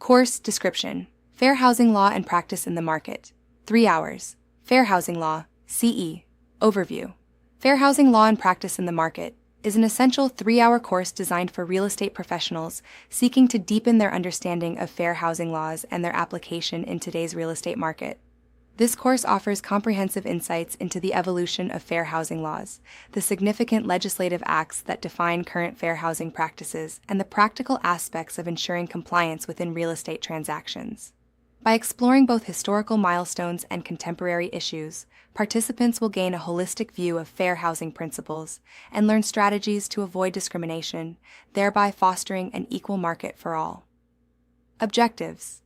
Course description: Fair Housing Law and Practice in the Market. 3 hours. Fair Housing Law, CE. Overview. Fair Housing Law and Practice in the Market is an essential 3-hour course designed for real estate professionals seeking to deepen their understanding of fair housing laws and their application in today's real estate market. This course offers comprehensive insights into the evolution of fair housing laws, the significant legislative acts that define current fair housing practices, and the practical aspects of ensuring compliance within real estate transactions. By exploring both historical milestones and contemporary issues, participants will gain a holistic view of fair housing principles and learn strategies to avoid discrimination, thereby fostering an equal market for all. Objectives: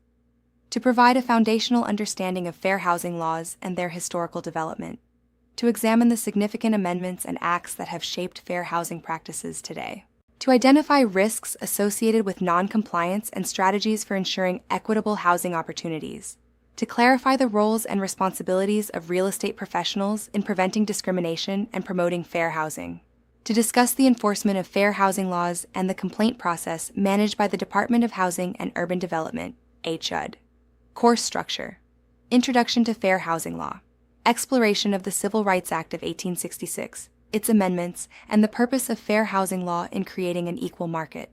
to provide a foundational understanding of fair housing laws and their historical development, to examine the significant amendments and acts that have shaped fair housing practices today, to identify risks associated with non-compliance and strategies for ensuring equitable housing opportunities, to clarify the roles and responsibilities of real estate professionals in preventing discrimination and promoting fair housing, to discuss the enforcement of fair housing laws and the complaint process managed by the Department of Housing and Urban Development, HUD. Course structure: Introduction to Fair Housing Law, exploration of the Civil Rights Act of 1866, its amendments, and the purpose of fair housing law in creating an equal market.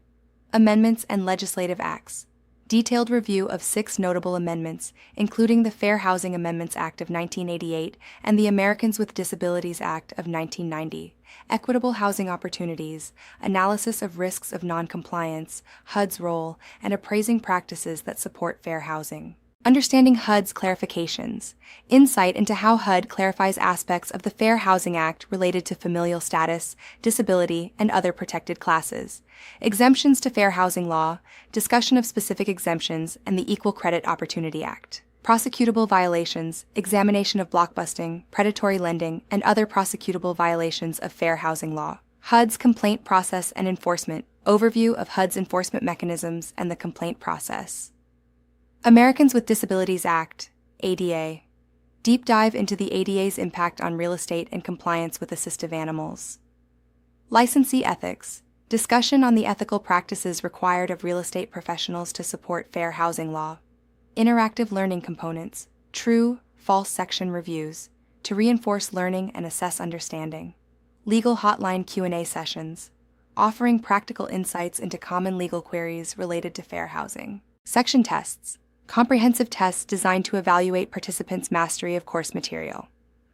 Amendments and legislative acts, detailed review of 6 notable amendments, including the Fair Housing Amendments Act of 1988 and the Americans with Disabilities Act of 1990, equitable housing opportunities, analysis of risks of noncompliance, HUD's role, and appraising practices that support fair housing. Understanding HUD's clarifications, insight into how HUD clarifies aspects of the Fair Housing Act related to familial status, disability, and other protected classes, exemptions to fair housing law, discussion of specific exemptions, and the Equal Credit Opportunity Act. Prosecutable violations, examination of blockbusting, predatory lending, and other prosecutable violations of fair housing law. HUD's complaint process and enforcement, overview of HUD's enforcement mechanisms and the complaint process. Americans with Disabilities Act, ADA. Deep dive into the ADA's impact on real estate and compliance with assistive animals. Licensee ethics. Discussion on the ethical practices required of real estate professionals to support fair housing law. Interactive learning components, true, false section reviews, to reinforce learning and assess understanding. Legal hotline Q&A sessions, offering practical insights into common legal queries related to fair housing. Section tests, comprehensive tests designed to evaluate participants' mastery of course material.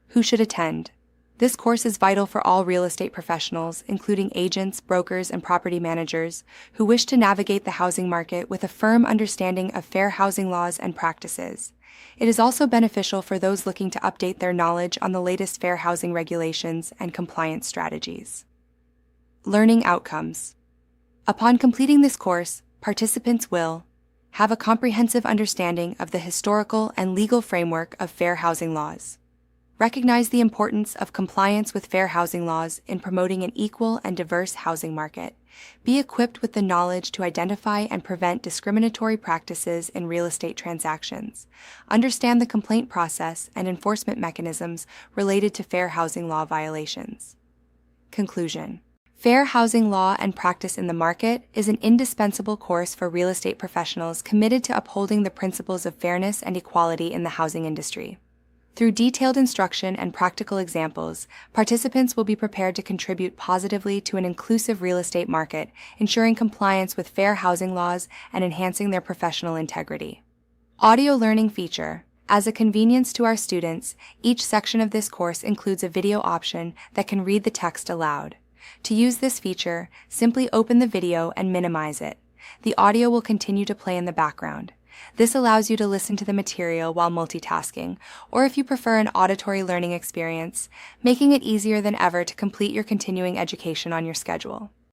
Who should attend? This course is vital for all real estate professionals, including agents, brokers, and property managers, who wish to navigate the housing market with a firm understanding of fair housing laws and practices. It is also beneficial for those looking to update their knowledge on the latest fair housing regulations and compliance strategies. Learning outcomes. Upon completing this course, participants will have a comprehensive understanding of the historical and legal framework of fair housing laws, recognize the importance of compliance with fair housing laws in promoting an equal and diverse housing market, be equipped with the knowledge to identify and prevent discriminatory practices in real estate transactions, understand the complaint process and enforcement mechanisms related to fair housing law violations. Conclusion. Fair Housing Law and Practice in the Market is an indispensable course for real estate professionals committed to upholding the principles of fairness and equality in the housing industry. Through detailed instruction and practical examples, participants will be prepared to contribute positively to an inclusive real estate market, ensuring compliance with fair housing laws and enhancing their professional integrity. Audio learning feature. As a convenience to our students, each section of this course includes a video option that can read the text aloud. To use this feature, simply open the video and minimize it. The audio will continue to play in the background. This allows you to listen to the material while multitasking, or if you prefer an auditory learning experience, making it easier than ever to complete your continuing education on your schedule.